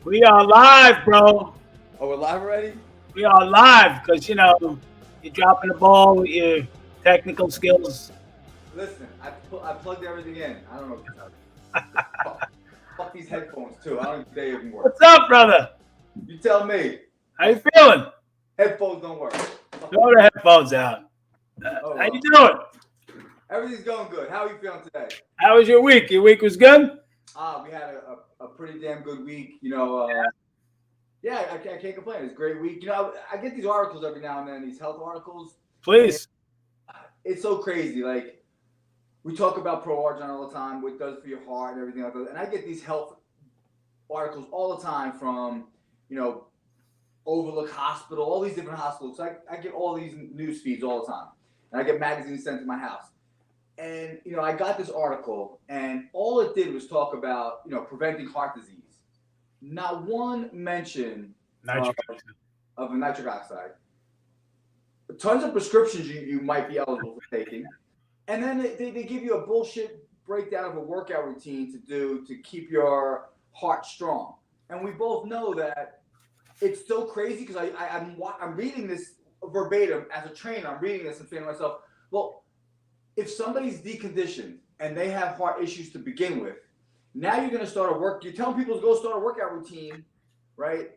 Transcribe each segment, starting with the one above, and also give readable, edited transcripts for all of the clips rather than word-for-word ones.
We are live, bro. Oh, we're live already? We are live because you're dropping the ball with your technical skills. Listen, I plugged everything in. I don't know what to tell you. Fuck these headphones too. I don't think they even work. What's up, brother? You tell me. How you feeling? Headphones don't work. Throw the headphones out. Oh How well. you doing? Everything's going good. How are you feeling today? How was your week? Your week was good? We had a pretty damn good week. Yeah, I can't complain. It's a great week. I get these articles every now and then, these health articles. Please. It's so crazy. Like, we talk about pro argin all the time, what it does for your heart and everything like that. And I get these health articles all the time from, Overlook Hospital, all these different hospitals. So I get all these news feeds all the time. And I get magazines sent to my house. And, I got this article, and all it did was talk about, preventing heart disease. Not one mention of a nitric oxide. Tons of prescriptions you might be eligible for taking. And then they give you a bullshit breakdown of a workout routine to do to keep your heart strong. And we both know that it's so crazy because I'm reading this verbatim as a trainer. I'm reading this and saying to myself, well, if somebody's deconditioned and they have heart issues to begin with, now you're going to start you're telling people to go start a workout routine, right?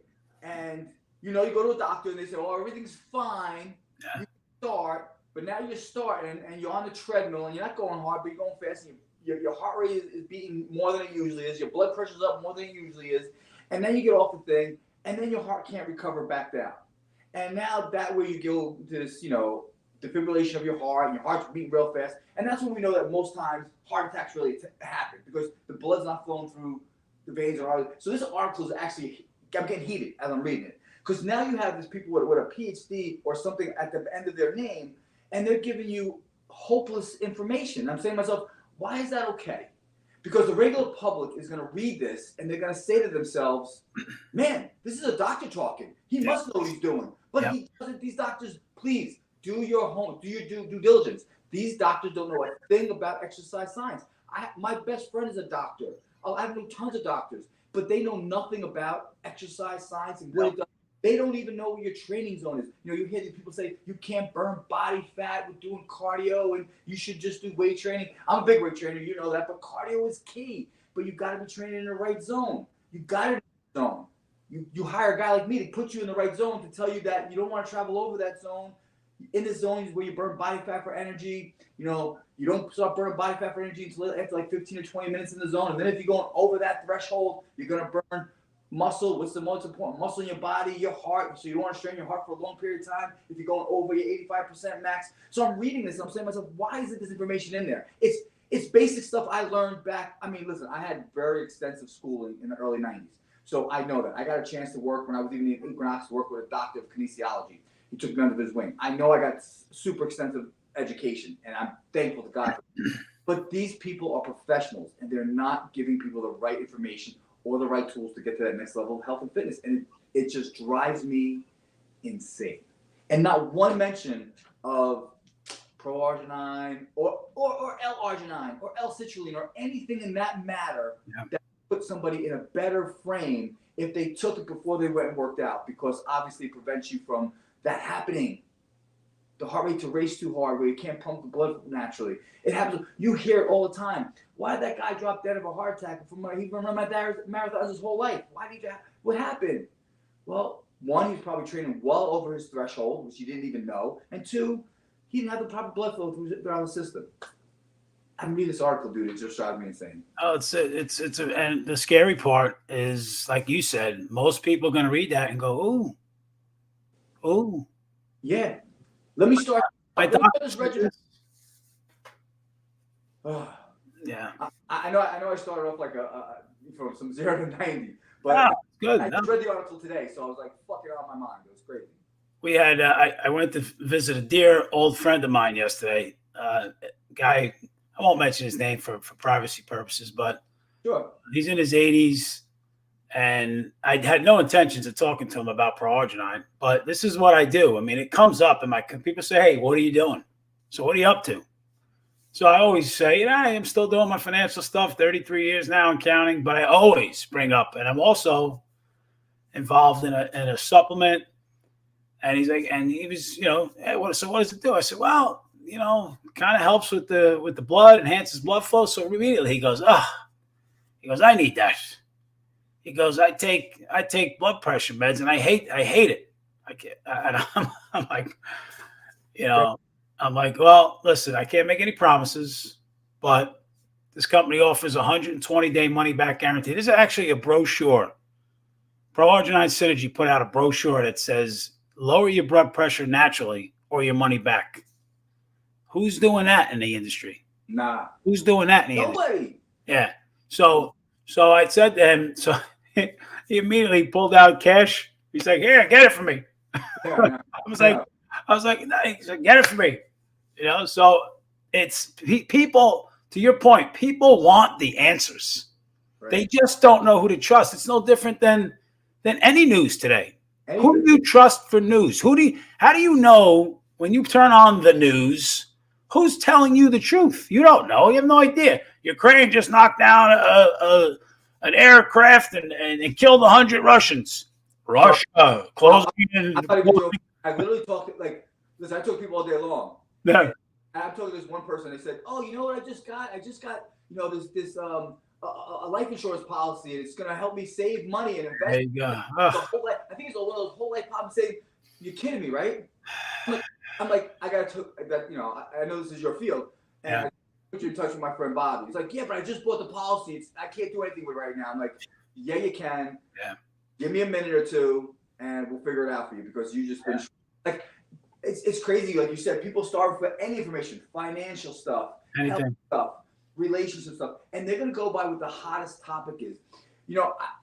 And, you go to a doctor and they say, oh, everything's fine. Yeah. You start, but now you're starting and you're on the treadmill and you're not going hard, but you're going fast. And your heart rate is beating more than it usually is. Your blood pressure's up more than it usually is. And then you get off the thing and then your heart can't recover back down. And now that way you go to this, defibrillation of your heart and your heart's beating real fast. And that's when we know that most times heart attacks really happen because the blood's not flowing through the veins or arteries. So this article is actually, I'm getting heated as I'm reading it. Because now you have these people with a PhD or something at the end of their name, and they're giving you hopeless information. I'm saying to myself, why is that okay? Because the regular public is going to read this and they're going to say to themselves, man, this is a doctor talking. He must know what he's doing. But he doesn't. These doctors, please, do your due diligence. These doctors don't know a thing about exercise science. My best friend is a doctor. I know tons of doctors, but they know nothing about exercise science and what it does. They don't even know what your training zone is. You hear these people say you can't burn body fat with doing cardio and you should just do weight training. I'm a big weight trainer, you know that, but cardio is key. But you got to be training in the right zone. You got to be in the zone. You hire a guy like me to put you in the right zone to tell you that you don't want to travel over that zone. In the zones where you burn body fat for energy, you don't start burning body fat for energy until after like 15 or 20 minutes in the zone. And then if you're going over that threshold, you're going to burn muscle. What's the most important? Muscle in your body, your heart. So you don't want to strain your heart for a long period of time if you're going over your 85% max. So I'm reading this and I'm saying to myself, why isn't this information in there? It's basic stuff I learned back. I mean, listen, I had very extensive schooling in the early 90s. So I know that. I got a chance to work when I was even in Equinox to work with a doctor of kinesiology. He took me under his wing. I know I got super extensive education, and I'm thankful to God for it. But these people are professionals, and they're not giving people the right information or the right tools to get to that next level of health and fitness. And it just drives me insane. And not one mention of pro-arginine or L-arginine or L-citrulline or anything in that matter that put somebody in a better frame if they took it before they went and worked out, because obviously it prevents you from that happening. The heart rate to race too hard where you can't pump the blood naturally. It happens. You hear it all the time. Why did that guy drop dead of a heart attack? He run marathons his whole life. What happened? Well, one, he's probably training well over his threshold, which he didn't even know. And two, he didn't have the proper blood flow throughout the system. I'm reading this article, dude. It just drives me insane. Oh, and the scary part is, like you said, most people are going to read that and go, "Ooh, ooh." Yeah. Let me start. This regimen. Yeah. I know. I started off like from some 0 to 90, but good. I just read the article today, so I was like, "Fuck it," out of my mind. It was crazy. We had. I went to visit a dear old friend of mine yesterday. Guy. I won't mention his name for privacy purposes, but sure. He's in his 80s, and I had no intentions of talking to him about pro-arginine, but this is what I do. I mean, it comes up, and people say, "Hey, what are you doing?" So what are you up to? So I always say, I am still doing my financial stuff, 33 years now and counting, but I always bring up, and I'm also involved in a supplement. And he's like, and he was, hey, so what does it do? I said, well, kind of helps with the blood, enhances blood flow. So immediately he goes, I need that. He goes, I take blood pressure meds and I hate it. I can't, and I'm like, I'm like, well, listen, I can't make any promises, but this company offers a 120-day money back guarantee. This is actually a brochure. Pro-Arginine Synergy put out a brochure that says, lower your blood pressure naturally or your money back. Who's doing that in the industry? Nah. Who's doing that in the Nobody. industry? Yeah. So I said to him, so he immediately pulled out cash. He's like, here, get it for me. Yeah, I was like, no. He's like, get it for me. So it's people, to your point, people want the answers. Right. They just don't know who to trust. It's no different than any news today. Who do you trust for news? How do you know when you turn on the news, who's telling you the truth? You don't know. You have no idea. Ukraine just knocked down an aircraft and killed 100 Russians. Russia closing in. I literally talked listen, I talk to people all day long. Yeah. And I'm talking to this one person. They said, "Oh, you know what I just got? I just got this a life insurance policy, and it's going to help me save money and invest." There you go. I think it's one of those whole life policies. Saying, "You're kidding me, right?" I'm like, I got to that. I know this is your field, and I put you in touch with my friend Bobby. He's like, "Yeah, but I just bought the policy. I can't do anything with it right now." I'm like, "Yeah, you can. Yeah. Give me a minute or two, and we'll figure it out for you because you just been like." It's crazy, like you said. People starve for any information, financial stuff, health stuff, relationship stuff, and they're gonna go by what the hottest topic is.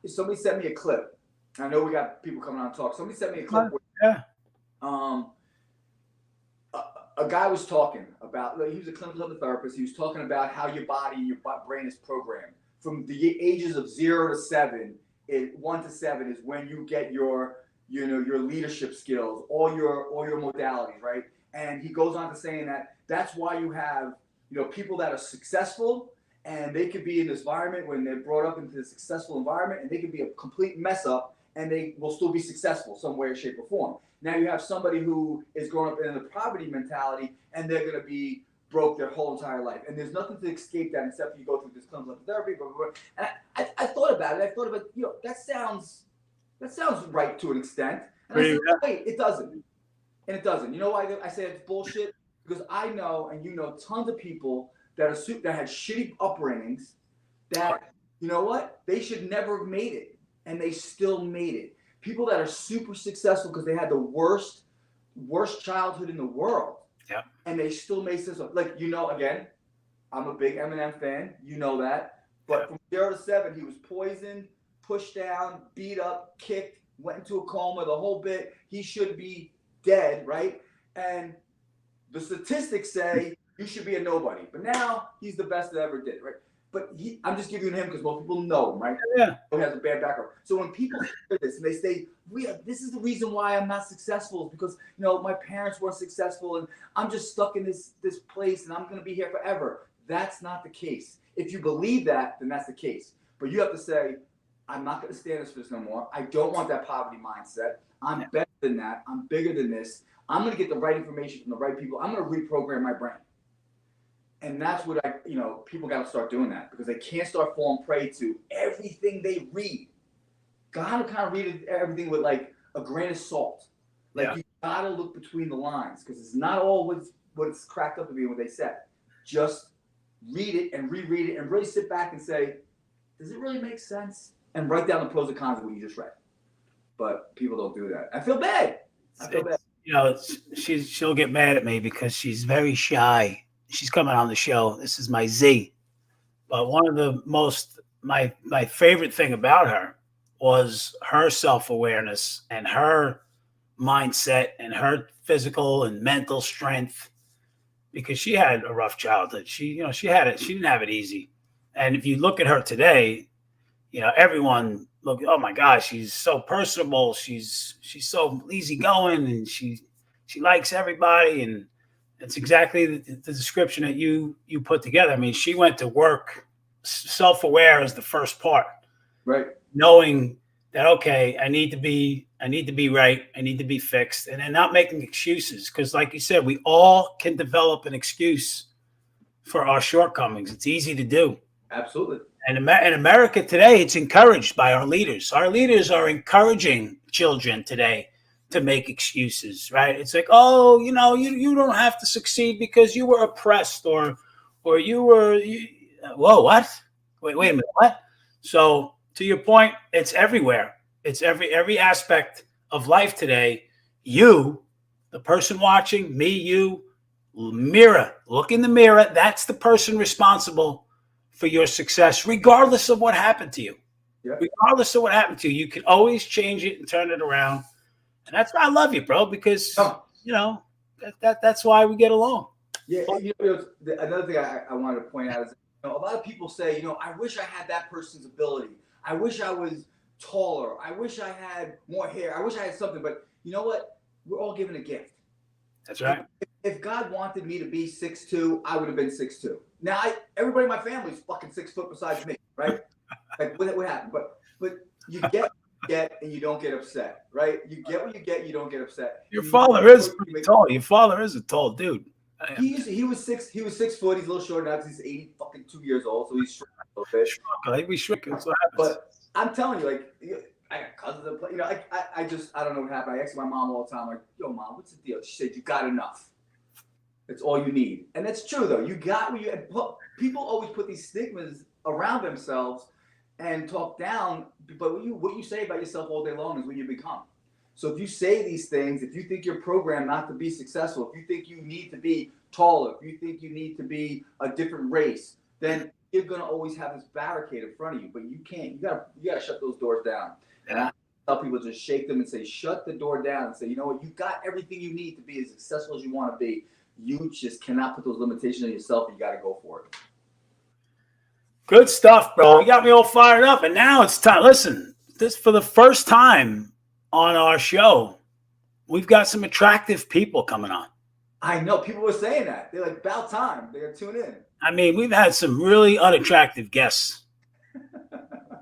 Somebody sent me a clip. I know we got people coming on to talk. Somebody sent me a clip. A guy was talking about. He was a clinical therapist. He was talking about how your body and your brain is programmed from the ages of 0 to 7. 1 to 7 is when you get your leadership skills, all your modalities, right? And he goes on to saying that that's why you have, people that are successful, and they could be in this environment when they're brought up into a successful environment, and they could be a complete mess up, and they will still be successful some way, shape, or form. Now you have somebody who is growing up in the poverty mentality, and they're going to be broke their whole entire life, and there's nothing to escape that except you go through this clinical therapy. Blah, blah, blah. And I thought about it. I thought about, that sounds right to an extent. And I said, wait, it doesn't. And it doesn't. You know why I say it's bullshit? Because I know, and tons of people that had shitty upbringings that, they should never have made it. And they still made it. People that are super successful because they had the worst childhood in the world. Yeah. And they still made sense of, again, I'm a big Eminem fan. You know that. But from 0 to 7, he was poisoned, pushed down, beat up, kicked, went into a coma, the whole bit. He should be dead, right? And the statistics say you should be a nobody. But now he's the best that ever did, right? But I'm just giving him because most people know him, right? Yeah. He has a bad background. So when people hear this and they say, this is the reason why I'm not successful, because my parents weren't successful and I'm just stuck in this place and I'm going to be here forever. That's not the case. If you believe that, then that's the case. But you have to say, I'm not going to stand this no more. I don't want that poverty mindset. I'm better than that. I'm bigger than this. I'm going to get the right information from the right people. I'm going to reprogram my brain. And that's what people got to start doing that, because they can't start falling prey to everything they read. Got to kind of read everything with like a grain of salt. You got to look between the lines, because it's not always what it's cracked up to be what they said. Just read it and reread it and really sit back and say, does it really make sense? And write down the pros and cons of what you just read. But people don't do that. I feel bad. She'll get mad at me because she's very shy. She's coming on the show. This is my Z. But one of the my favorite thing about her was her self-awareness and her mindset and her physical and mental strength, because she had a rough childhood. She had it. She didn't have it easy. And if you look at her today, everyone oh my gosh, she's so personable. She's so easygoing, and she likes everybody. And it's exactly the description that you put together. I mean, she went to work self-aware as the first part, right? Knowing that, okay, I need to be right. I need to be fixed. And then not making excuses. Because like you said, we all can develop an excuse for our shortcomings. It's easy to do. Absolutely. And in America today, it's encouraged by our leaders. Our leaders are encouraging children today to make excuses, right? It's like, oh, you don't have to succeed because you were oppressed or whoa, what? Wait a minute, what? So to your point, it's everywhere. It's every aspect of life today. You, the person watching, me, you, look in the mirror. That's the person responsible for your success, regardless of what happened to you. Yeah. Regardless of what happened to you, you can always change it and turn it around. And that's why I love you, bro, because that's why we get along. Yeah, another thing I wanted to point out is, a lot of people say, I wish I had that person's ability. I wish I was taller. I wish I had more hair. I wish I had something. But you know what? We're all given a gift. That's right. If God wanted me to be 6'2", I would have been 6'2". Now, everybody in my family is fucking 6 foot besides me, right? Like, what happened? But you get and you don't get upset, right? You get what you get, you don't get upset. Your father is pretty tall. Your father is a tall dude. He was 6 foot. He's a little short now because he's 82 years old, so he's shrunk a little bit. Like we shrink. That's what happens. But I'm telling you, like, I got cousins that play. I don't know what happened. I ask my mom all the time, like, yo, mom, what's the deal? She said, you got enough. It's all you need. And that's true, though. You got what you. People always put these stigmas around themselves and talk down. But what you say about yourself all day long is what you become. So if you say these things, if you think you're programmed not to be successful, if you think you need to be taller, if you think you need to be a different race, then you're gonna always have this barricade in front of you. But you can't. You gotta shut those doors down. And I tell people, just shake them and say, shut the door down and say, you know what, you got everything you need to be as successful as you want to be. You just cannot put those limitations on yourself. You got to go for it. Good stuff, bro. You got me all fired up. And now it's time. Listen, this for the first time on our show, we've got some attractive people coming on. I know. People were saying that. They're like, about time. They're going to tune in. I mean, we've had some really unattractive guests.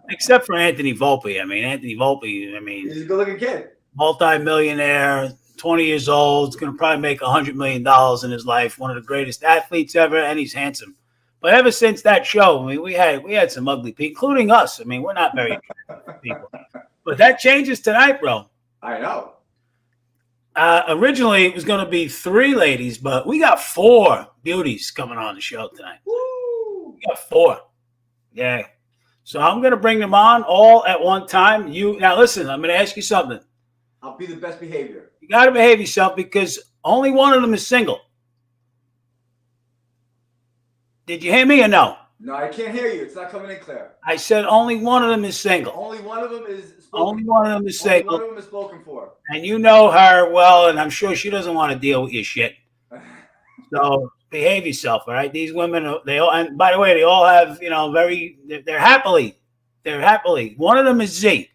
Except for Anthony Volpe. I mean, he's a good-looking kid. Multi-millionaire, 20 years old. He's going to probably make $100 million in his life. One of the greatest athletes ever, and he's handsome. But ever since that show, I mean, we had some ugly people, including us. I mean, we're not very attractive people. But that changes tonight, bro. I know. Originally, it was going to be 3 ladies, but we got 4 beauties coming on the show tonight. Woo! We got 4. Yeah. So I'm going to bring them on all at one time. Now, listen, I'm going to ask you something. I'll be the best behavior. You got to behave yourself because only one of them is single. Did you hear me or no? No, I can't hear you. It's not coming in clear. I said only one of them is single. Only one of them is spoken Only one of them is single. Only one of them is spoken for. And you know her well, and I'm sure she doesn't want to deal with your shit. So behave yourself, all right? These women, and by the way, they all have, they're happily. One of them is Z.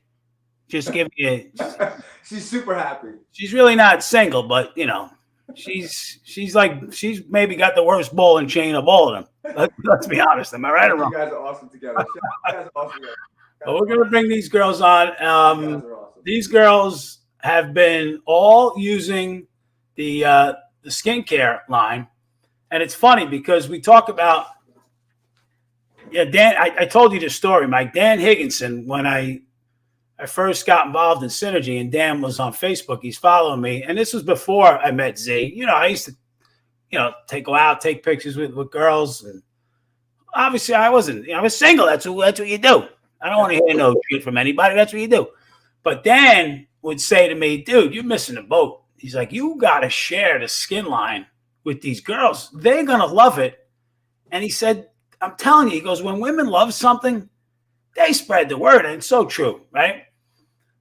Just give me She's super happy. She's really not single, but, she's maybe got the worst ball and chain of all of them. Let's be honest. Am I right or wrong? You guys are awesome together. You guys are awesome together. But we're going to bring these girls on. You guys are awesome. These girls have been all using the skincare line. And it's funny because we talk about, Dan, I told you this story, Mike. Dan Higginson, when I first got involved in Synergy and Dan was on Facebook, he's following me. And this was before I met Z. I used to, go out, take pictures with girls. And obviously I wasn't, I was single. That's what you do. I don't want to hear no shit from anybody. That's what you do. But Dan would say to me, dude, you're missing the boat. He's like, you got to share the skin line with these girls. They're going to love it. And he said, I'm telling you, he goes, when women love something, they spread the word. And it's so true, right?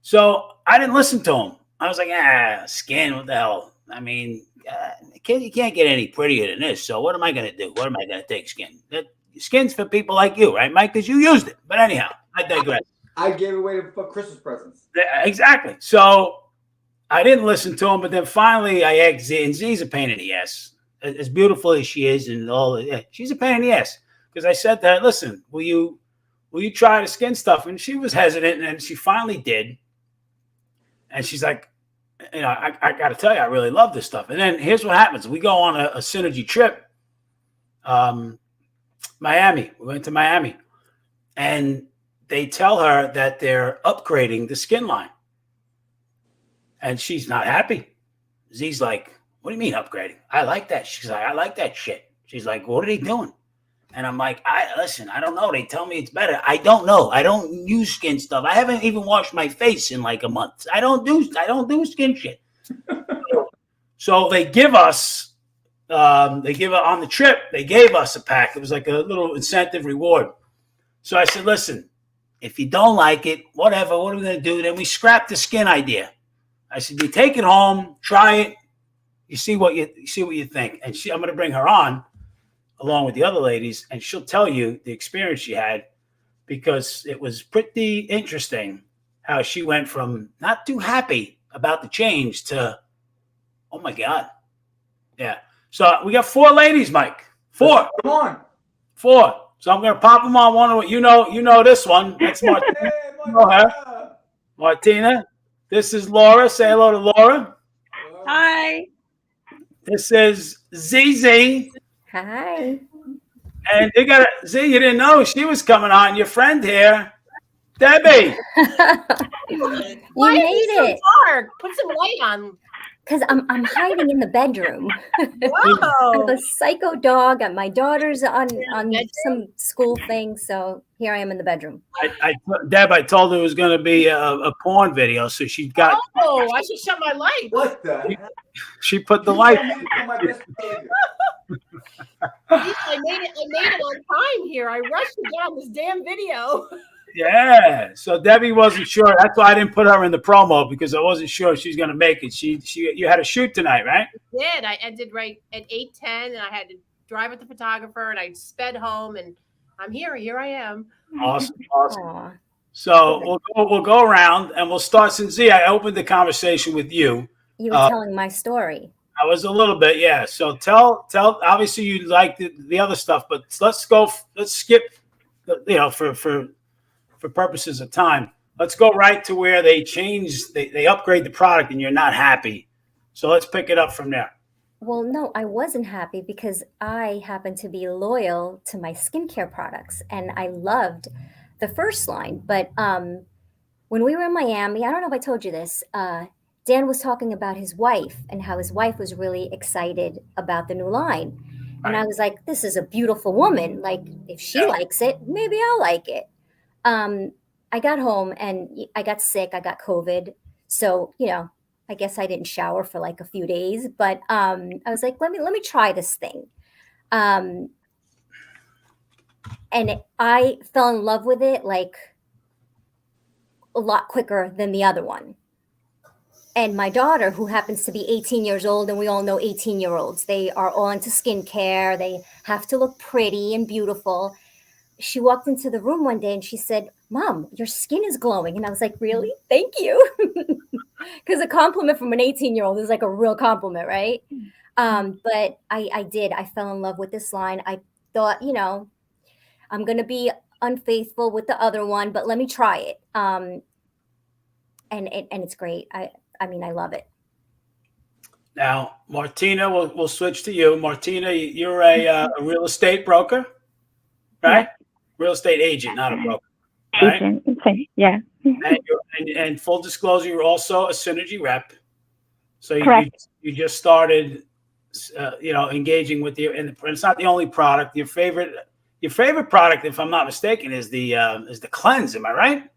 So I didn't listen to him. I was like, skin, what the hell? I mean, you can't get any prettier than this. So what am I going to do? What am I going to take skin? Skin's for people like you, right, Mike? Because you used it. But anyhow, I digress. I gave it away for Christmas presents. Exactly. So I didn't listen to him. But then finally I asked Z, and Z's a pain in the ass. As beautiful as she is and all, she's a pain in the ass. Because I said to her, listen, will you will you try the skin stuff? And she was hesitant, and she finally did. And she's like, I got to tell you, I really love this stuff. And then here's what happens. We go on a synergy trip, Miami. We went to Miami. And they tell her that they're upgrading the skin line. And she's not happy. Z's like, what do you mean upgrading? I like that. She's like, I like that shit. She's like, what are they doing? And I'm like, listen, I don't know. They tell me it's better. I don't know. I don't use skin stuff. I haven't even washed my face in like a month. I don't do skin shit. So they give us, on the trip, they gave us a pack. It was like a little incentive reward. So I said, listen, if you don't like it, whatever, what are we going to do? Then we scrap the skin idea. I said, you take it home, try it. You see what you think. And I'm going to bring her on along with the other ladies, and she'll tell you the experience she had, because it was pretty interesting how she went from not too happy about the change to, oh my God. Yeah. So we got 4 ladies, Mike. 4. Come on. 4. So I'm going to pop them on one of what you know this one. That's Martina. Hey, You know her. Martina. This is Laura. Say hello to Laura. Hi. This is ZZ. Hi. And you got Z, you didn't know she was coming on. Your friend here, Debbie. Why made is it it. so dark? Put some light on. Because I'm hiding in the bedroom. I have Whoa. a psycho dog, and my daughter's on some school thing, so here I am in the bedroom. Deb, I told her it was going to be a porn video, so she got. Oh, I should shut my light. What the heck? She put the light. My best behavior. I made it on time here. I rushed to get on this damn video. Yeah. So Debbie wasn't sure. That's why I didn't put her in the promo, because I wasn't sure she's going to make it. You had a shoot tonight, right? I ended right at 8:10, and I had to drive with the photographer, and I sped home, and I'm here. Here I am. Awesome. Aw. So we'll go around, and we'll start. Since Z, I opened the conversation with you. You were telling my story. I was a little bit, yeah. So tell. Obviously, you like the other stuff, but let's skip. For purposes of time, let's go right to where they upgrade the product, and you're not happy. So let's pick it up from there. Well, no, I wasn't happy because I happen to be loyal to my skincare products, and I loved the first line. But when we were in Miami, I don't know if I told you this. Dan was talking about his wife and how his wife was really excited about the new line. And I was like, this is a beautiful woman. Like, if she likes it, maybe I'll like it. I got home and I got sick. I got COVID. So, I guess I didn't shower for like a few days, but I was like, let me try this thing. And I fell in love with it like a lot quicker than the other one. And my daughter, who happens to be 18 years old, and we all know 18-year-olds, they are all into skincare. They have to look pretty and beautiful. She walked into the room one day and she said, Mom, your skin is glowing. And I was like, really? Thank you. Because a compliment from an 18-year-old is like a real compliment, right? But I did. I fell in love with this line. I thought, I'm going to be unfaithful with the other one, but let me try it. And it's great. I mean, I love it. Now, Martina, we'll switch to you. Martina, you're a real estate broker, right? Real estate agent, not a broker. Right? Agent, okay, yeah. And full disclosure, you're also a synergy rep. So Correct. you just started, engaging with and it's not the only product. Your favorite product, if I'm not mistaken, is the cleanse. Am I right?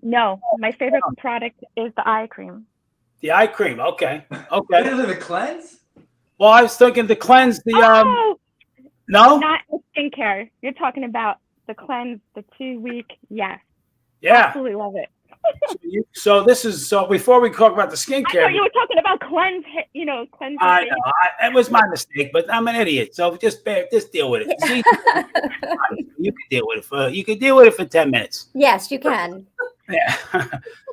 No, my favorite product is the eye cream. The eye cream. Okay. Better than the cleanse? Well, I was thinking the cleanse. No, not the skincare. You're talking about the cleanse, the 2-week. Yes. Yeah. Absolutely love it. So before we talk about the skincare, I thought you were talking about cleanse. Cleanse. I know it was my mistake, but I'm an idiot. So just deal with it. See, you can deal with it you can deal with it for 10 minutes. Yes, you can. Yeah.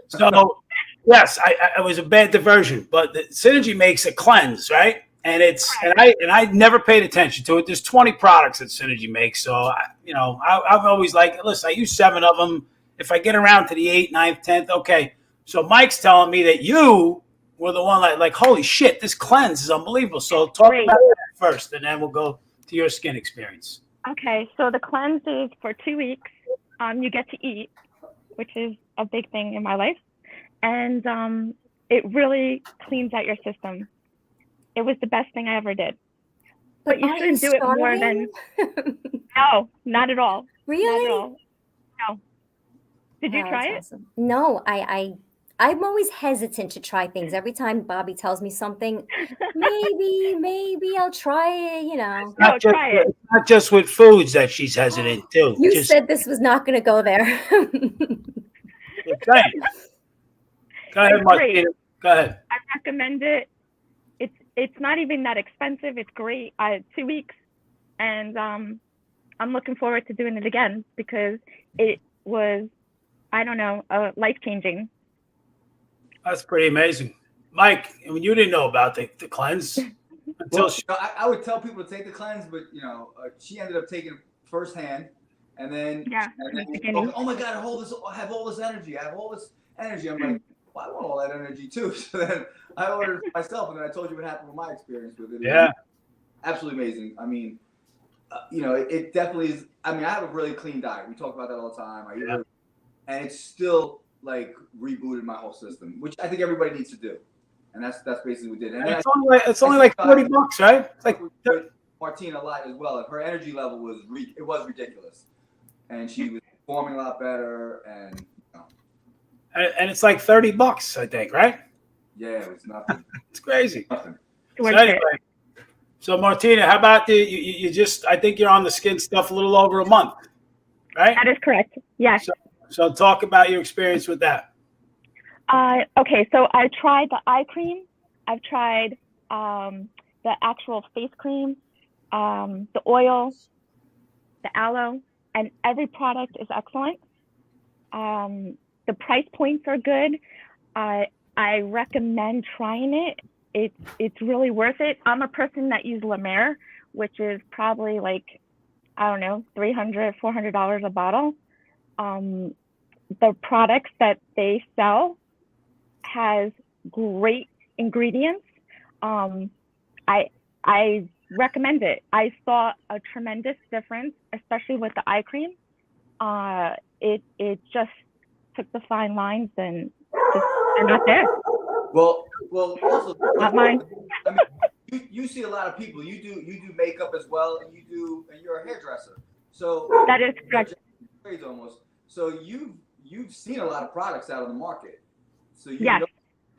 So yes, I was a bad diversion, but the synergy makes a cleanse, right? and I never paid attention to it. There's 20 products that Synergy makes, so I've always like, listen, I use 7 of them. If I get around to the 8th, 9th, 10th, okay. So Mike's telling me that you were the one like holy shit, this cleanse is unbelievable. So talk Great. about that first, and then we'll go to your skin experience. Okay, so the cleanse is for 2 weeks. You get to eat, which is a big thing in my life, and it really cleans out your system. It was the best thing I ever did. But you shouldn't do it more than. No, not at all. Really? Not at all. No. Did you Wow, try it? that's awesome. No, I'm always hesitant to try things. Every time Bobby tells me something, maybe I'll try it, No, try it. It's not just with foods that she's hesitant too. You said this was not going to go there. Go ahead, Martina. Go ahead. I recommend it. It's not even that expensive. It's great. 2 weeks, and I'm looking forward to doing it again because it was, I don't know, life-changing. That's pretty amazing, Mike. I mean, you didn't know about the cleanse until I would tell people to take the cleanse, but she ended up taking it firsthand, and then oh my god, I have all this energy. I'm like, well, I want all that energy too. So then I ordered it myself, and then I told you what happened with my experience with it. Yeah, absolutely amazing. I mean, it definitely is. I mean, I have a really clean diet. We talk about that all the time. And it's still like rebooted my whole system, which I think everybody needs to do. And that's basically what we did. And it's only like $40, right? It's like Martina a lot as well. Her energy level was ridiculous, and she was performing a lot better. And it's like $30, I think, right? Yeah, it was nothing. It's crazy. Nothing. So anyway, so Martina, how about you just? I think you're on the skin stuff a little over a month, right? That is correct. Yes. So talk about your experience with that. Okay, so I tried the eye cream. I've tried the actual face cream, the oil, the aloe, and every product is excellent. The price points are good. I recommend trying it. It's really worth it. I'm a person that uses La Mer, which is probably like, I don't know, $300, $400 a bottle. The products that they sell has great ingredients. I recommend it. I saw a tremendous difference, especially with the eye cream. It just took the fine lines and just they're not there. Well, also not mine. I mean, you see a lot of people. You do makeup as well, and you're a hairdresser. So that is correct. Almost. So you've seen a lot of products out on the market. So you yes. know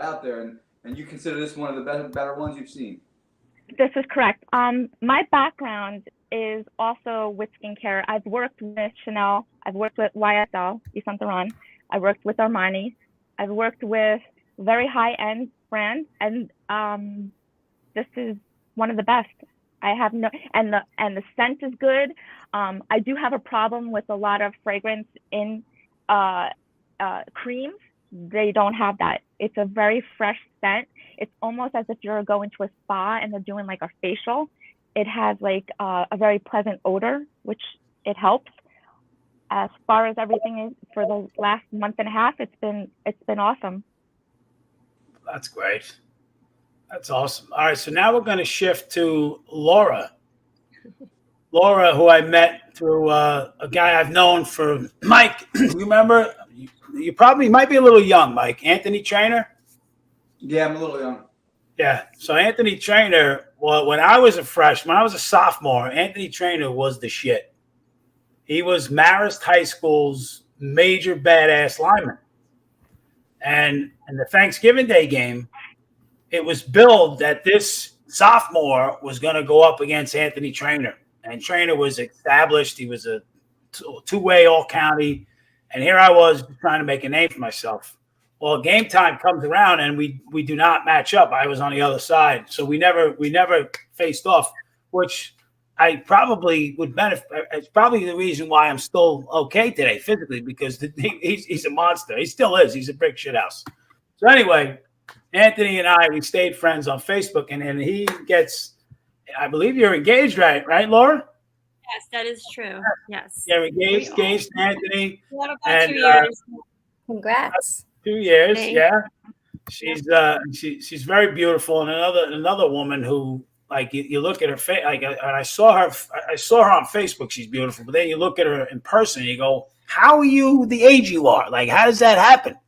out there, and you consider this one of the better ones you've seen. This is correct. My background is also with skincare. I've worked with Chanel. I've worked with YSL, Yves Saint Laurent. I worked with Armani. I've worked with very high-end brands, and this is one of the best. I have no, and the scent is good. I do have a problem with a lot of fragrance in creams. They don't have that. It's a very fresh scent. It's almost as if you're going to a spa and they're doing like a facial. It has like a very pleasant odor, which it helps. As far as everything is for the last month and a half, it's been awesome. That's great. That's awesome. All right, so now we're going to shift to Laura. Laura, who I met through a guy I've known for Mike. You remember? You probably might be a little young, Mike. Anthony Trainer? Yeah, I'm a little young. Yeah. So Anthony Trainer, well, when I was a freshman, when I was a sophomore, Anthony Trainer was the shit. He was Marist High School's major badass lineman. And in the Thanksgiving Day game, it was billed that this sophomore was going to go up against Anthony Trainer. And Trainer was established. He was a two-way all-county. And here I was trying to make a name for myself. Well, game time comes around, and we do not match up. I was on the other side. So we never faced off, which I probably would benefit. It's probably the reason why I'm still okay today physically, because he's a monster. He still is. He's a brick shithouse. So anyway, Anthony and I, we stayed friends on Facebook, and then he gets, I believe you're engaged, right, Laura? Yes, that is true. Yes. Yeah, engaged to Anthony. We have about And, 2 years. Congrats. 2 years, Thanks. yeah. She's very beautiful, and another woman who, like, you look at her face, like, and I saw her on Facebook. She's beautiful, but then you look at her in person, and you go, "How are you the age you are? Like, how does that happen?"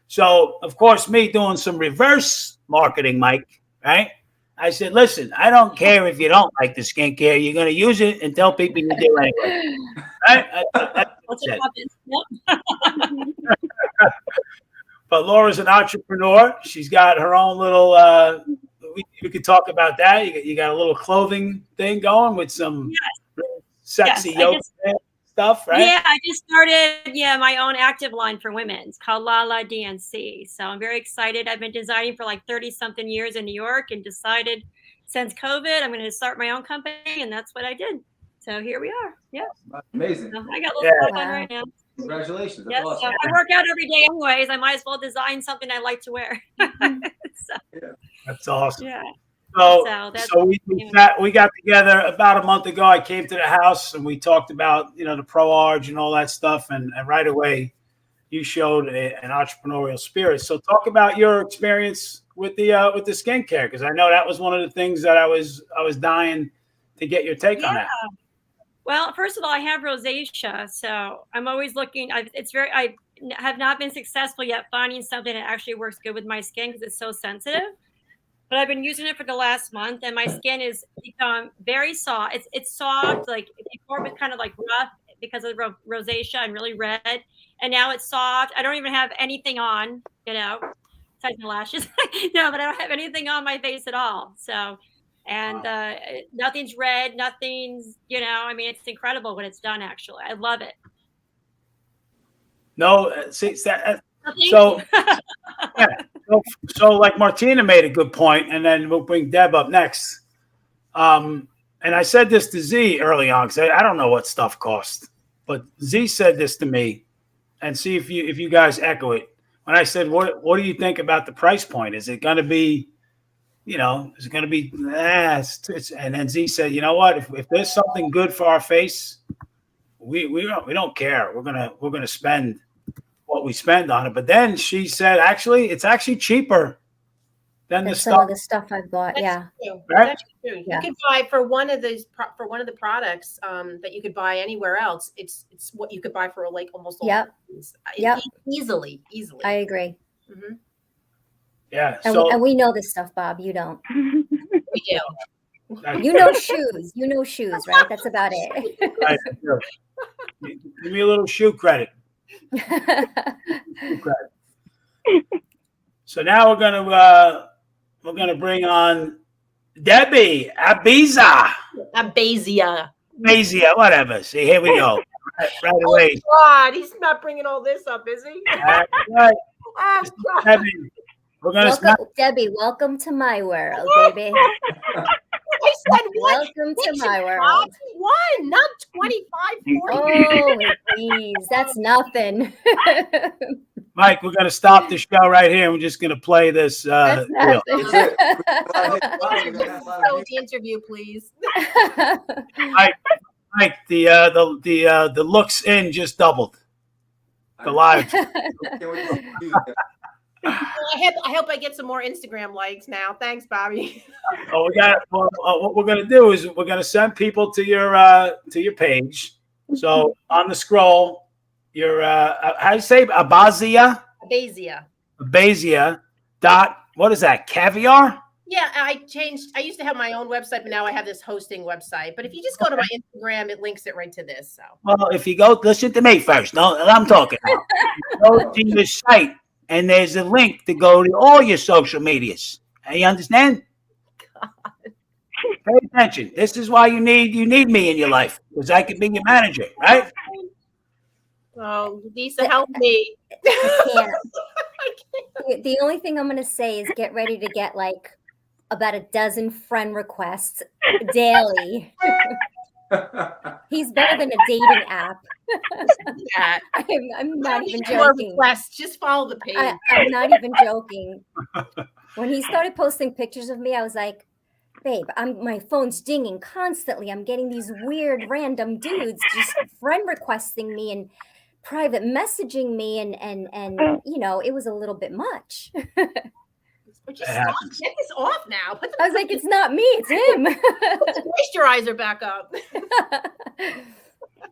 So, of course, me doing some reverse marketing, Mike, right? I said, "Listen, I don't care if you don't like the skincare. You're going to use it and tell people you do anyway." Right? That's it. But Laura's an entrepreneur. She's got her own little, we could talk about that. You got a little clothing thing going with some sexy yoga stuff, right? Yeah, I just started, my own active line for women. It's called Lala DNC. So I'm very excited. I've been designing for like 30 something years in New York and decided since COVID, I'm going to start my own company. And that's what I did. So here we are. Yeah. Amazing. So I got a little fun right now. Congratulations. That's Yes, awesome. so I work out every day anyways. I might as well design something I like to wear. That's awesome. Yeah. So we got together about a month ago. I came to the house and we talked about, the Pro Arch and all that stuff. And right away, you showed an entrepreneurial spirit. So talk about your experience with the skincare, because I know that was one of the things that I was dying to get your take on that. Well, first of all, I have rosacea, so I'm always looking. I have not been successful yet finding something that actually works good with my skin because it's so sensitive. But I've been using it for the last month, and my skin has become very soft. It's soft. Like before, it was kind of like rough because of rosacea and really red, and now it's soft. I don't even have anything on, besides my lashes. No, but I don't have anything on my face at all. So. And nothing's red, nothing's, it's incredible when it's done, actually. I love it. No, see, so like Martina made a good point, and then we'll bring Deb up next. And I said this to Z early on, because I don't know what stuff costs, but Z said this to me, and see if you guys echo it. When I said, what do you think about the price point? Is it going to be, is it going to be, and then Z said, you know what, if there's something good for our face, we don't care. We're going to spend what we spend on it. But then she said, it's actually cheaper than the some of the stuff I've bought. That's true. Right? That's true. Yeah. You could buy for one of the products that you could buy anywhere else. It's what you could buy for like almost all. Yep. Easily. I agree. Mm-hmm. Yeah. And we know this stuff, Bob. You don't. We do. You know shoes. You know shoes, right? That's about it. Right. Give me a little shoe credit. So now we're gonna bring on Debbie Abizia, whatever. See, here we go. Right away. Oh God, he's not bringing all this up, is he? Right. Debbie, we're gonna Debbie, welcome to my world, baby. I said one. Welcome to my world. One, not 25, 40. Oh, please, that's nothing. Mike, we're gonna stop the show right here. We're just gonna play this. That's nothing. The interview, please. Mike, the looks in just doubled. The live. I hope I get some more Instagram likes now. Thanks, Bobby. What we're gonna do is we're gonna send people to your page. So on the scroll, your how do you say Abizia? Abizia dot, what is that? Caviar? Yeah, I used to have my own website, but now I have this hosting website. But if you just go to my Instagram, it links it right to this. So. Well, if you go, listen to me first. No, I'm talking now. Go to your site, and there's a link to go to all your social medias. You understand? God. Pay attention. This is why you need me in your life, because I can be your manager, right? Oh, Lisa, help me. I can't. The only thing I'm going to say is get ready to get like about a dozen friend requests daily. He's better than a dating app. I'm not even joking. Requests. Just follow the page. I'm not even joking. When he started posting pictures of me, I was like, babe, my phone's dinging constantly. I'm getting these weird random dudes just friend requesting me and private messaging me, and you know, it was a little bit much. But just It stop. happens. Get this off now. Put I was like, it's not me, it's him. the moisturizer back up.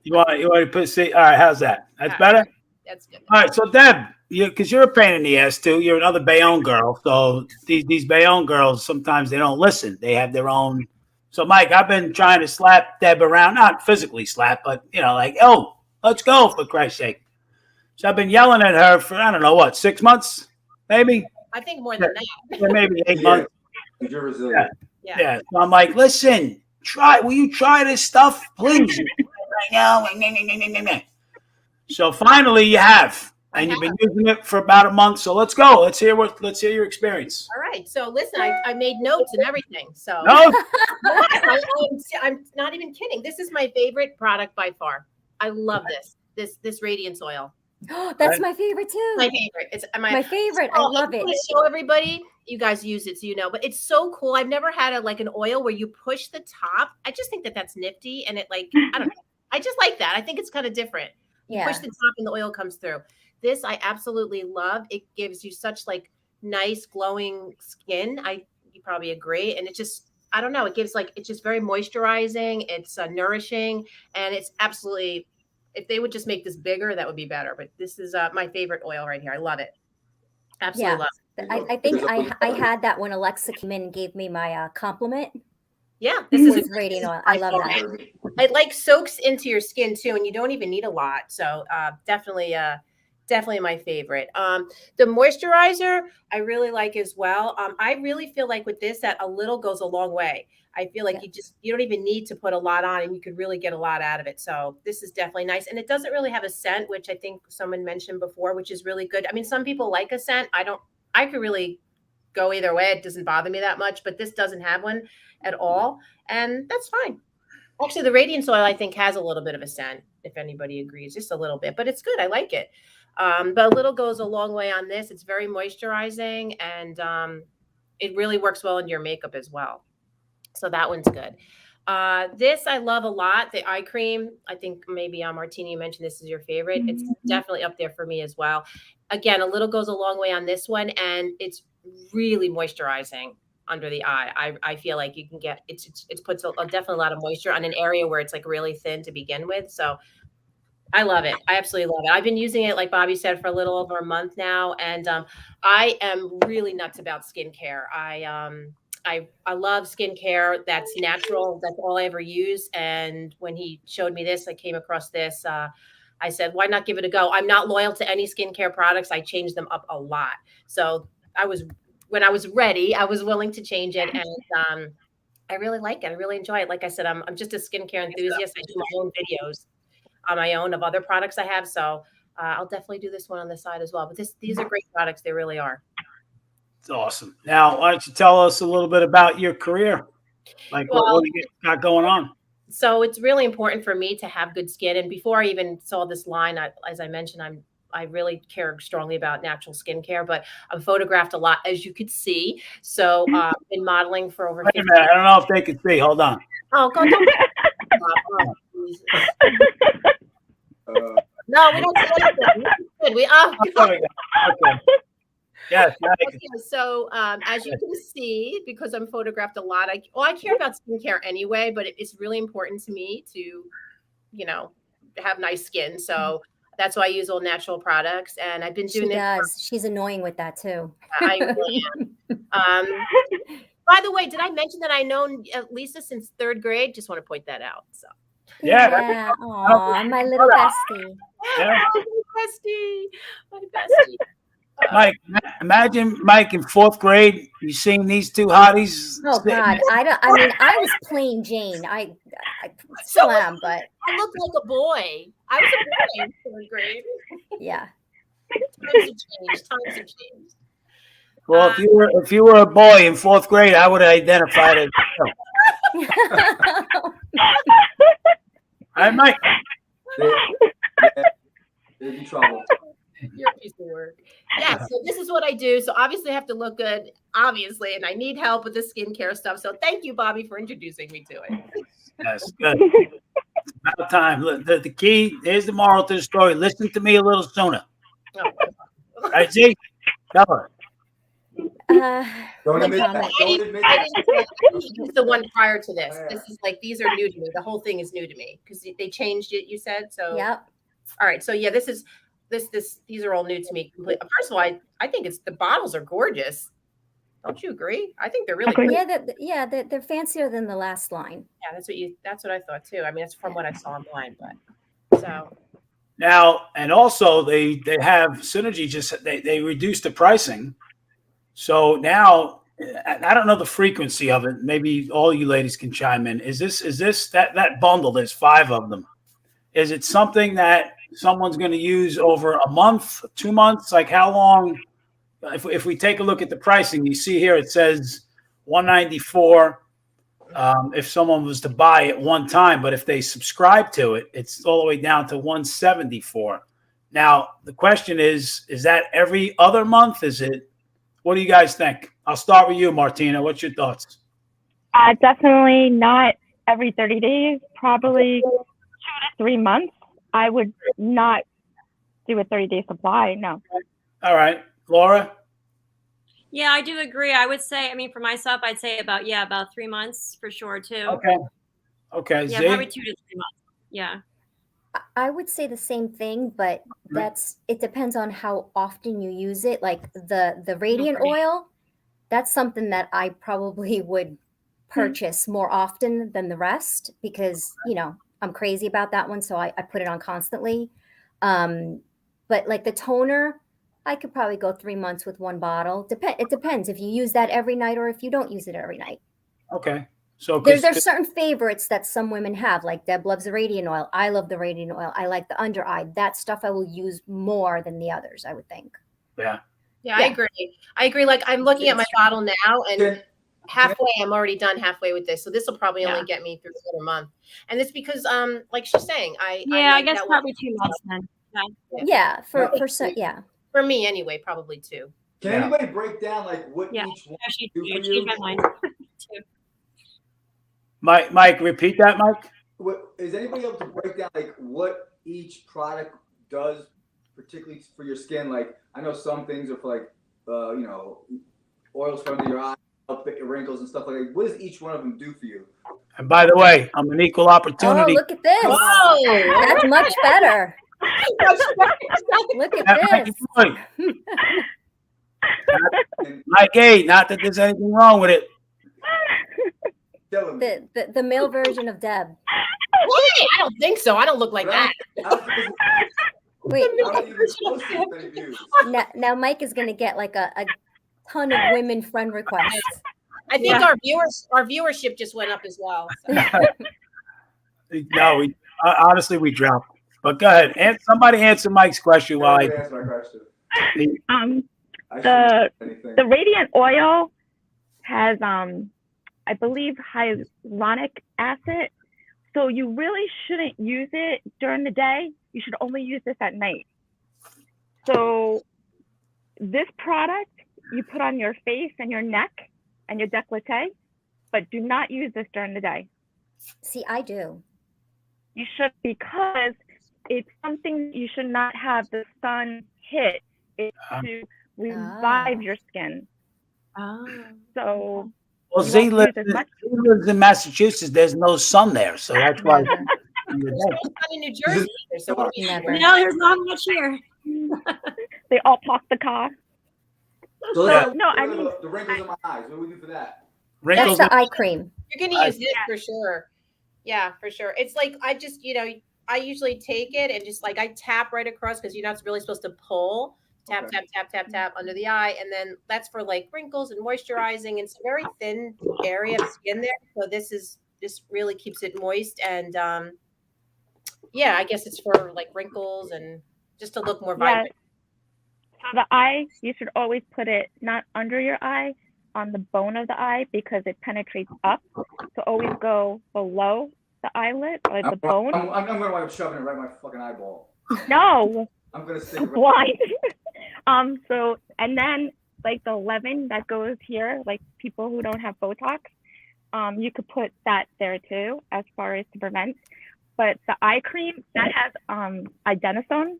You want to put see? All right, how's that? That's better. That's good. All right, so Deb, because you're a pain in the ass too. You're another Bayonne girl. So these Bayonne girls sometimes they don't listen. They have their own. So Mike, I've been trying to slap Deb around, not physically slap, but you know, like, oh, let's go for Christ's sake. So I've been yelling at her for I don't know what 6 months, maybe. I think more than that. Yeah, maybe 8 months. You're resilient. Yeah. So I'm like, listen, will you try this stuff, please? Right now. So finally you have. And you've been using it for about a month. So let's go. Let's hear your experience. All right. So listen, I made notes and everything. So No? I'm not even kidding. This is my favorite product by far. I love this radiance oil. That's my favorite too. My favorite. It's my favorite. I love it. To show everybody, you guys use it, so you know. But it's so cool. I've never had an oil where you push the top. I just think that's nifty, and it I don't know. I just like that. I think it's kind of different. You push the top, and the oil comes through. This I absolutely love. It gives you such nice glowing skin. You probably agree, and it just I don't know. It gives it's just very moisturizing. It's nourishing, and it's absolutely. If they would just make this bigger, that would be better. But this is my favorite oil right here. I love it. Absolutely love it. I think I had that when Alexa came in and gave me my compliment. Yeah, this is a radiant oil. I love that. It soaks into your skin too, and you don't even need a lot. So definitely my favorite. The moisturizer I really like as well. I really feel like with this that a little goes a long way. I feel like you don't even need to put a lot on, and you could really get a lot out of it. So this is definitely nice, and it doesn't really have a scent, which I think someone mentioned before, which is really good. I mean, some people like a scent. I could really go either way. It doesn't bother me that much, but this doesn't have one at all, and that's fine. Actually, the radiance oil I think has a little bit of a scent, if anybody agrees, just a little bit, but it's good. I like it. But a little goes a long way on this. It's very moisturizing, and it really works well in your makeup as well. So that one's good. This I love a lot. The eye cream. I think maybe Martina, you mentioned this is your favorite. It's definitely up there for me as well. Again, a little goes a long way on this one, and it's really moisturizing under the eye. I feel like you can get it puts definitely a lot of moisture on an area where it's really thin to begin with. So I love it. I absolutely love it. I've been using it, like Bobby said, for a little over a month now, and I am really nuts about skincare. I love skincare that's natural. That's all I ever use. And when he showed me this, I came across this. I said, why not give it a go? I'm not loyal to any skincare products. I change them up a lot. So when I was ready, I was willing to change it. And I really like it. I really enjoy it. Like I said, I'm just a skincare enthusiast. I do my own videos on my own of other products I have. So I'll definitely do this one on the side as well. But these are great products. They really are. It's awesome. Now, why don't you tell us a little bit about your career? What do you got going on? So it's really important for me to have good skin. And before I even saw this line, as I mentioned, I really care strongly about natural skincare, but I'm photographed a lot, as you could see. So I've been modeling for over 50 years. I don't know if they can see. Hold on. Oh, go on. No, we don't see anything. Okay. Yes. So as you can see, because I'm photographed a lot, I care about skincare anyway, but it's really important to me to, have nice skin. So that's why I use all natural products, and I've been doing She's annoying with that too. I really am. By the way, did I mention that I've known Lisa since 3rd grade? Just want to point that out. So. Yeah. Aw, my little bestie. Yeah. My bestie. Mike, imagine Mike in 4th grade. You seeing these two hotties? Oh God, I was plain Jane. I still am, but I looked like a boy. I was a boy in 3rd grade. Yeah. Times have changed. Well, if you were a boy in 4th grade, I would have identified as All right, Mike. They're in trouble. You're a piece of work. Yeah, so this is what I do. So obviously I have to look good, obviously, and I need help with the skincare stuff. So thank you, Bobby, for introducing me to it. Yes, good. It's about time. Look, the key, here's the moral to the story. Listen to me a little sooner. Oh, Right, Z? Tell her. Don't No admit that. comment. Don't admit I that. didn't use the one prior to this. This is like, these are new to me. The whole thing is new to me because they changed it, you said. So Yep. all right. So yeah, these are all new to me. First of all, I think the bottles are gorgeous. Don't you agree? I think they're really Agree. pretty. Yeah, they're fancier than the last line. Yeah, that's what I thought too. I mean, that's from what I saw online, but so Now, and also they have Synergy they reduced the pricing. So now I don't know the frequency of it. Maybe all you ladies can chime in. Is this that bundle? There's 5 of them. Is it something that someone's going to use over a month, 2 months? Like how long? If we take a look at the pricing, you see here it says $194 if someone was to buy it one time, but if they subscribe to it, it's all the way down to $174. Now the question is that every other month? Is it? What do you guys think? I'll start with you, Martina. What's your thoughts? Definitely not every 30 days, probably 2 to 3 months. I would not do a 30-day supply. No. All right, Laura. Yeah, I do agree. I would say, I mean, for myself, I'd say about 3 months for sure too. Okay. Yeah, Z? probably 2 to 3 months. Yeah. I would say the same thing, but it depends on how often you use it. Like the radiant oil, that's something that I probably would purchase more often than the rest because, I'm crazy about that one. So I put it on constantly. But like the toner, I could probably go 3 months with one bottle. It depends if you use that every night or if you don't use it every night. Okay. So There's certain favorites that some women have. Like Deb loves the radiant oil. I love the radiant oil. I like the under eye. That stuff I will use more than the others, I would think. Yeah. I agree. Like I'm looking at my bottle now and halfway, I'm already done halfway with this. So this will probably only get me through another month. And it's because, like she's saying, I like guess that probably 2 months then. Yeah, Yeah. For me anyway, probably 2. Can anybody break down like what each one Actually, do for you you? changed my mind. Too. Mike, repeat that, Mike. Is anybody able to break down like what each product does, particularly for your skin? Like I know some things are for like oils for under your eyes, help fit your wrinkles and stuff like that. What does each one of them do for you? And by the way, I'm an equal opportunity. Oh, look at this. Whoa. That's much better. Look at this. Mike, hey, not that there's anything wrong with it. The male version of Deb. Wait, I don't think so. I don't look like that. Wait. Now Mike is going to get like a ton of women friend requests. I think our viewership just went up as well. So. No, honestly we dropped. But go ahead, and somebody answer Mike's question while I answer my question. The radiant oil has I believe hyaluronic acid, so you really shouldn't use it during the day. You should only use this at night. So this product you put on your face and your neck and your décolleté, but do not use this during the day. See, I do. You should, because it's something you should not have the sun hit. It's to revive your skin. So well, Z lives in Massachusetts. There's no sun there, so that's why. It's not in New Jersey either, so what do we Never. No, there's not much here. They all park the car. So I mean the wrinkles in my eyes. What do we do for that? That's the eye cream. You're gonna use this for sure. Yeah, for sure. It's like I just, I usually take it and just like I tap right across because you're not really supposed to pull. Tap, tap, tap, tap, tap under the eye. And then that's for like wrinkles and moisturizing. It's a very thin area of skin there. So this really keeps it moist. And I guess it's for like wrinkles and just to look more vibrant. So the eye, you should always put it not under your eye, on the bone of the eye because it penetrates up. So always go below the eyelid or the bone. I'm going to wind up shoving it right in my fucking eyeball. No, I'm gonna stick around. blind. So, and then like the leaven that goes here, like people who don't have Botox, you could put that there too, as far as to prevent. But the eye cream that has adenosine,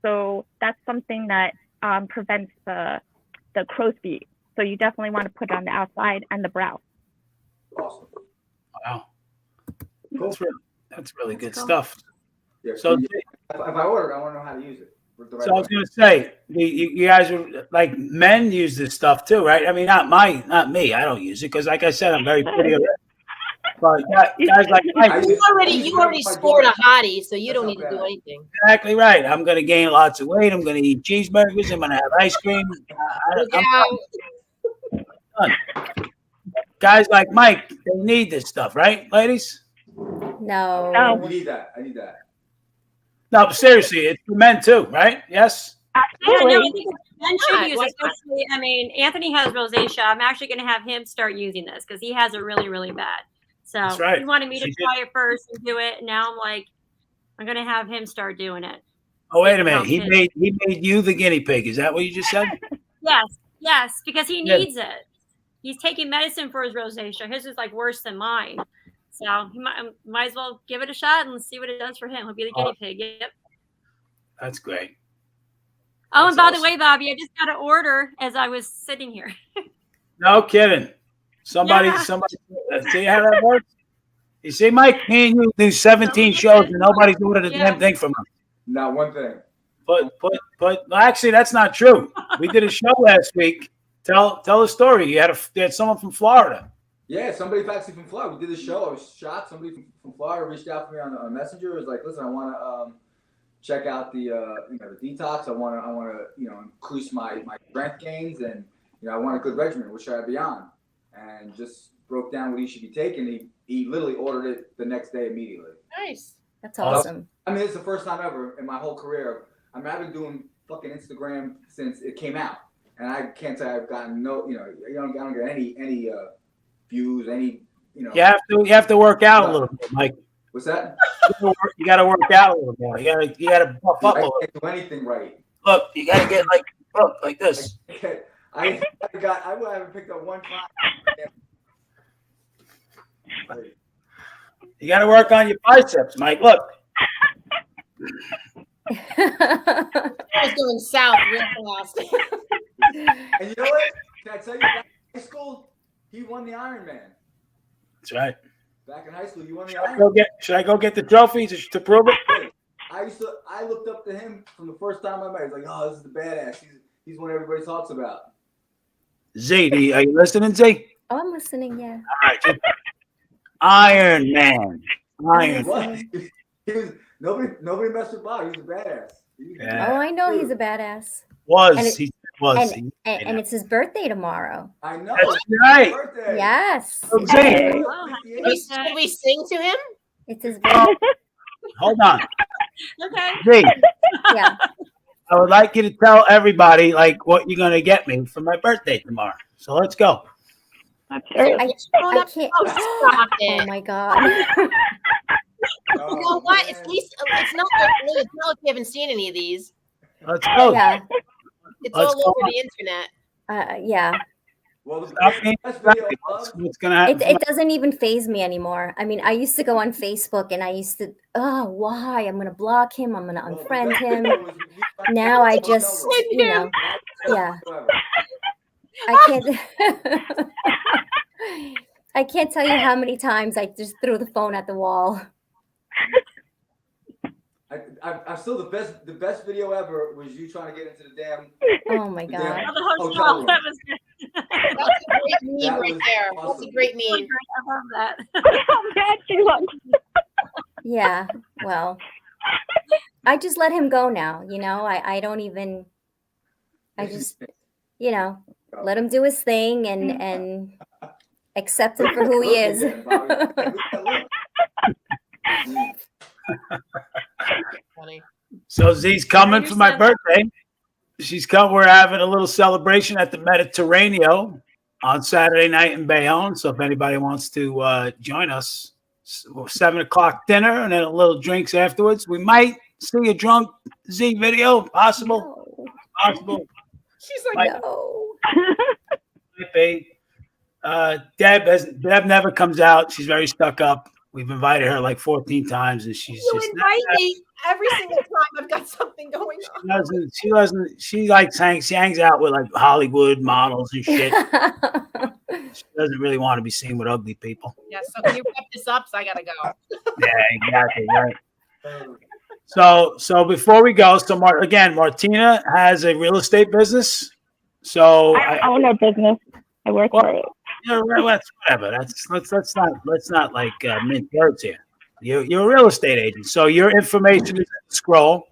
so that's something that prevents the crow's feet. So you definitely want to put it on the outside and the brow. Awesome. Wow. Cool. That's really good cool. stuff. Yeah, So, if I order, I want to know how to use it. The right so I was way. going to say, you guys are like men use this stuff too, right? I mean, not me. I don't use it because, like I said, I'm very pretty. But guys like Mike, You already scored a hottie, so you don't need to do anything. exactly right. I'm going to gain lots of weight. I'm going to eat cheeseburgers. I'm going to have ice cream. I'm done. Guys like Mike, they need this stuff, right, ladies? No. No. You need that. I need that. No, seriously, it's for men too, right? Yes. Yeah, Absolutely. no, I think men should Yeah, use why it. Especially, I mean, Anthony has rosacea. I'm actually going to have him start using this because he has it really, really bad. So That's right. he wanted me to She did. try it first and do it. And now I'm like, I'm going to have him start doing it. Oh, wait a minute. He made you the guinea pig. Is that what you just said? Yes, because he Yeah. needs it. He's taking medicine for his rosacea. His is like worse than mine. So he might as well give it a shot and see what it does for him. He'll be the guinea pig. Yep. That's great. Oh, That's and by the awesome. way, Bobby, I just got an order as I was sitting here. No kidding. Somebody, Yeah. see how that works? You see, Mike, me and you do 17 shows and nobody's ordered a damn thing from us. Not one thing. But well, actually, that's not true. We did a show last week. Tell a story. You had someone from Florida. Yeah, somebody actually from Florida. We did a show. I was shot. Somebody from Florida reached out to me on Messenger. It was like, listen, I want to check out the the detox. I want to increase my strength gains, and I want a good regimen. What should I be on? And just broke down what he should be taking. He literally ordered it the next day immediately. Nice. That's awesome. I mean, it's the first time ever in my whole career. I mean, I've been doing fucking Instagram since it came out, and I can't say I've gotten I don't get any views, any. You have to work out a little bit, Mike. What's that? You got to work out a little more. You got to buff up a I little. can't do anything right. Look, you got to get like this. I haven't picked up one client. You got to work on your biceps, Mike. Look. I was going south real fast. And you know what? Can I tell you, back in high school, he won the Ironman. That's right. Back in high school, you won the Ironman. Should I go get the trophy to prove it? I looked up to him from the first time I met him. I was like, oh, this is the badass. He's one everybody talks about. Z, are you listening, Z? Oh, I'm listening. Yeah. All right. Iron Man. What? He was nobody messed with Bob. He was a badass. Yeah. Oh, I know he's a badass. He was. And it's his birthday tomorrow. I know. That's right. Birthday. Yes. So, Z, Wow. Should we sing to him? It's his birthday. hold on. Okay. Z, Yeah. I would like you to tell everybody what you're gonna get me for my birthday tomorrow. So let's go. I can't. Oh, stop it. Oh my God. Oh, You know what? man. At least it's not like you haven't seen any of these. Let's go. Yeah. It's Let's all go. over the internet. Yeah. Well, the Stop me. best video What's gonna happen? It doesn't even faze me anymore. I mean, I used to go on Facebook and I used to, why? I'm going to block him. I'm going to unfriend him. Now I just, yeah. I can't. I can't tell you how many times I just threw the phone at the wall. I'm still the best video ever was you trying to get into the damn. Oh my God. Yeah. The Oh, hotel. totally. That was good. That's a great meme That right was there. awesome. That's a great I meme. love that. How bad she looks. Yeah. Well, I just let him go now. I don't even, I just, let him do his thing and accept him for who he is. Funny. So Z's coming for my birthday. She's come. We're having a little celebration at the Mediterranean on Saturday night in Bayonne. So if anybody wants to join us, 7 o'clock dinner and then a little drinks afterwards. We might see a drunk Z video? Possible? No. Possible. She's like, No. Might be. Deb never comes out. She's very stuck up. We've invited her like 14 times, and she's you just invite me every single time I've got something going on. she hangs out with like Hollywood models and shit. She doesn't really want to be seen with ugly people. Yeah, so can you wrap this up? So I gotta go. Yeah, exactly. Right. So before we go, Martina has a real estate business. So I own a business. I work for it. Yeah, whatever. Let's not like mint words here. You're a real estate agent, so your information is in the scroll.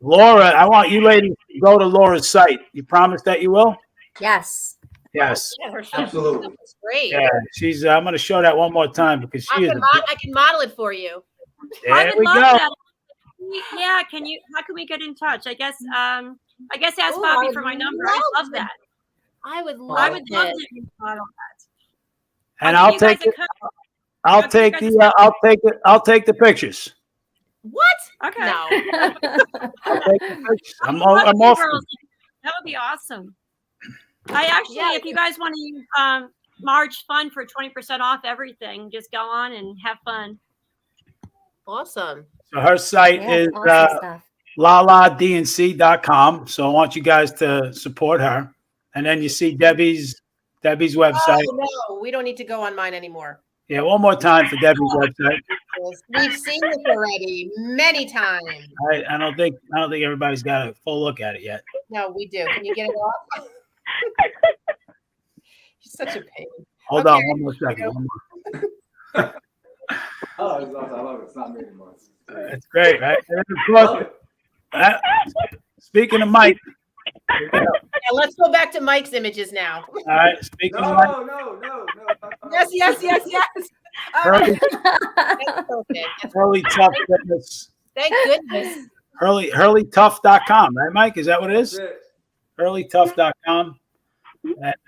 Laura, I want you ladies to go to Laura's site. You promise that you will? Yes. Yes. Yeah, her show. Absolutely. That was great. Yeah, she's. I'm going to show that one more time because I she is. can model it for you. I There would we love go. that. Yeah, how can we get in touch? I guess ask Ooh, Bobby I for my would number. love I love that. I would love I would love it. to model that. And I'll I'll give you take guys it. a cut. I'll take the pictures. What? Okay. No. I'll take the pictures. I'm love you off. girls. That would be awesome. I actually, Yeah. if you guys want to use March Fun for 20% off everything, just go on and have fun. Awesome. So her site Yeah, is awesome stuff. laladnc.com. So I want you guys to support her. And then you see Debbie's website. Oh no, we don't need to go on mine anymore. Yeah, one more time for Debbie's website. We've seen this already many times. I don't think everybody's got a full look at it yet. No, we do. Can you get it off? She's such a pain. Hold Okay. on one more second. One more. Oh, it's awesome. I love it. It's not me anymore. That's great, right? And then, of I love course, it. speaking of Mike, Yeah, let's go back to Mike's images now. all right, speaking of Mike, No. Yes. All right. That's perfect. Hurley Tough Fitness, Thank goodness. HurleyTough.com, right, Mike? Is that what it That's is? it. HurleyTough.com.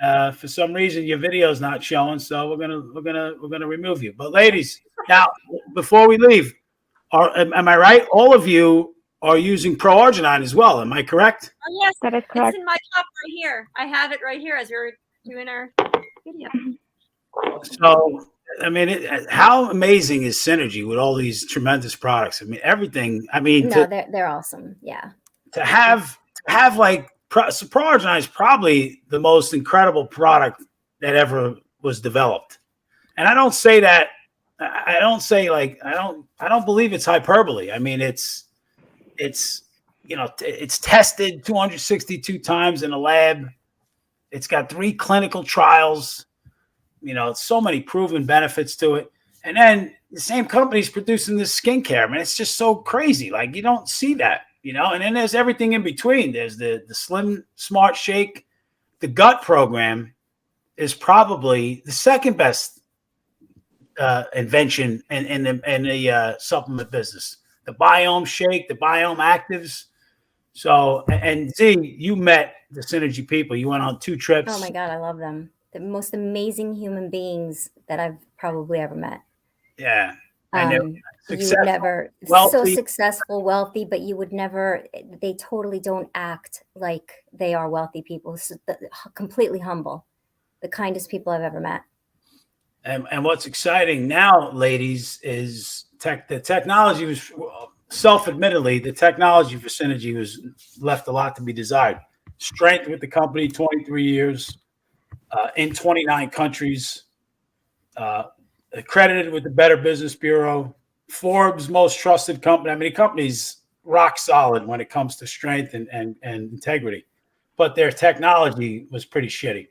And, for some reason, your video's not showing, so we're gonna remove you. But ladies, now before we leave, am I right? All of you are using Pro Arginine as well. Am I correct? Oh, yes, That is correct. it's in my cup right here. I have it right here as we're doing our video. So, I mean, how amazing is Synergy with all these tremendous products? I mean, everything. I mean, No, they're awesome. Yeah. to have like Pro Arginine is probably the most incredible product that ever was developed. And I don't say that. I don't say like I don't believe it's hyperbole. I mean, it's it's tested 262 times in a lab. It's got 3 clinical trials. So many proven benefits to it. And then the same company's producing this skincare. I mean, it's just so crazy. Like, you don't see that, and then there's everything in between. There's the Slim Smart Shake. The gut program is probably the second best invention in the supplement business. The Biome Shake, the Biome Actives. So, and Z, you met the Synergy people. You went on 2 trips. Oh my God, I love them. The most amazing human beings that I've probably ever met. Yeah. And You would successful, never so wealthy. successful, wealthy, but you would never. They totally don't act like they are wealthy people. Completely humble, the kindest people I've ever met. And what's exciting now, ladies, is the technology was self-admittedly, the technology for Synergy was left a lot to be desired. Strength with the company, 23 years, in 29 countries, accredited with the Better Business Bureau, Forbes' most trusted company. I mean, the company's rock solid when it comes to strength and integrity, but their technology was pretty shitty.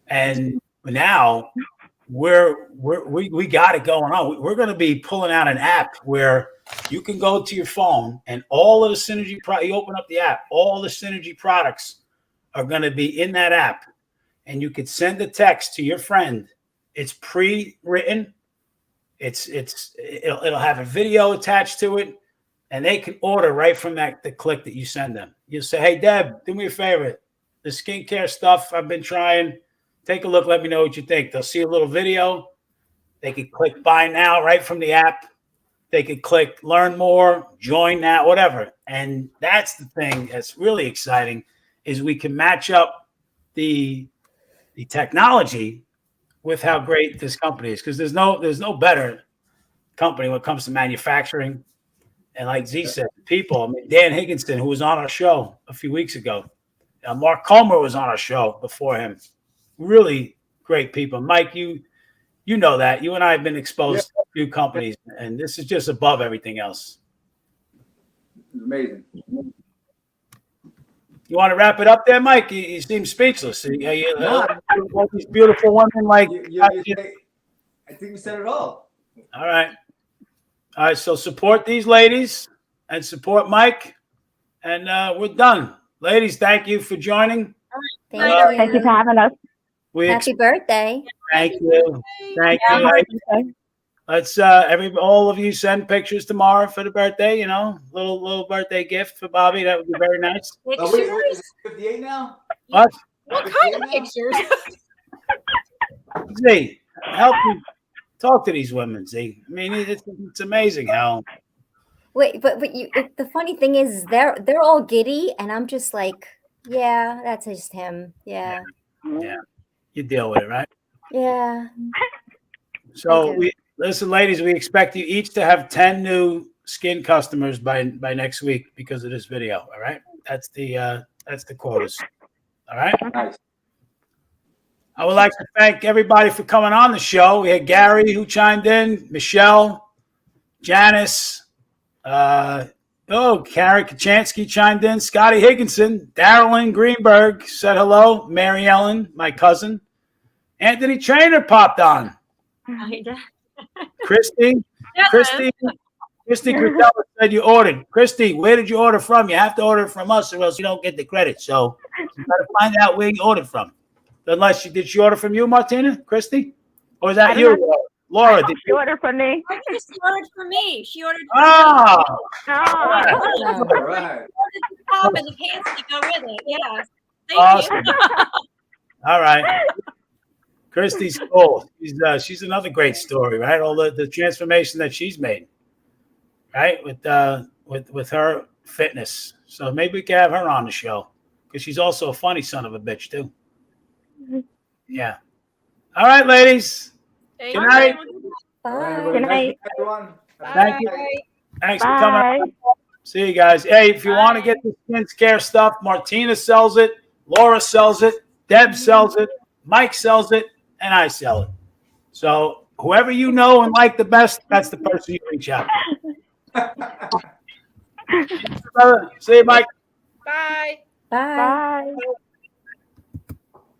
And now we got it going on. We're going to be pulling out an app where you can go to your phone and all of the Synergy you open up the app, all the Synergy products are going to be in that app, and you could send a text to your friend. It's pre-written. It'll have a video attached to it, and they can order right from the click that you send them. You'll say, "Hey Deb, do me a favor. The skincare stuff I've been trying. Take a look. Let me know what you think." They'll see a little video. They can click buy now right from the app, they could click learn more, join now, whatever. And that's the thing that's really exciting is we can match up the technology with how great this company is, because there's no better company when it comes to manufacturing. And like Z said, people, I mean, Dan Higginson, who was on our show a few weeks ago, Mark Comer was on our show before him. Really great people. Mike, you know that. You and I have been exposed to a few companies, and this is just above everything else. It's amazing. You want to wrap it up there, Mike? You seem speechless. All these beautiful women like I think we said it all. All right. So support these ladies and support Mike. And we're done. Ladies, thank you for joining. Thank you for having us. Happy birthday. Thank you. Thank you. Let's all of you send pictures tomorrow for the birthday, you know, little birthday gift for Bobby. That would be very nice. Oh, wait, is it 58 now? What? What kind of pictures? Z, help me talk to these women, Z. I mean, it's amazing how. Wait, but the funny thing is they're all giddy, and I'm just like, yeah, that's just him. Yeah. You deal with it, right? Yeah. So listen, ladies, we expect you each to have 10 new skin customers by next week because of this video. All right. That's the quotas. All right. Nice. I would like to thank everybody for coming on the show. We had Gary who chimed in, Michelle, Janice, Karen Kachansky chimed in, Scotty Higginson, Darylyn Greenberg said hello, Mary Ellen, my cousin, Anthony Trainer popped on. Christy Crisella said you ordered. Christy, where did you order from? You have to order from us or else you don't get the credit. So you got to find out where you ordered from. Unless did she order from you, Martina, Christy? Or is that you? Laura, did you order from me? She ordered for me. She ordered for Oh. me. All right. The top and the pants to go with it. Yeah. Thank you. All right. Christy's cool. She's another great story, right? All the transformation that she's made, right? With her fitness. So maybe we can have her on the show because she's also a funny son of a bitch too. Yeah. All right, ladies. Good night. Bye. Good night. Everyone. Thank you. Thanks for coming. See you guys. Hey, if you want to get the skin care stuff, Martina sells it, Laura sells it, Deb sells it, Mike sells it, and I sell it. So whoever you know and like the best, that's the person you reach out to. See you, Mike. Bye. Bye. Bye.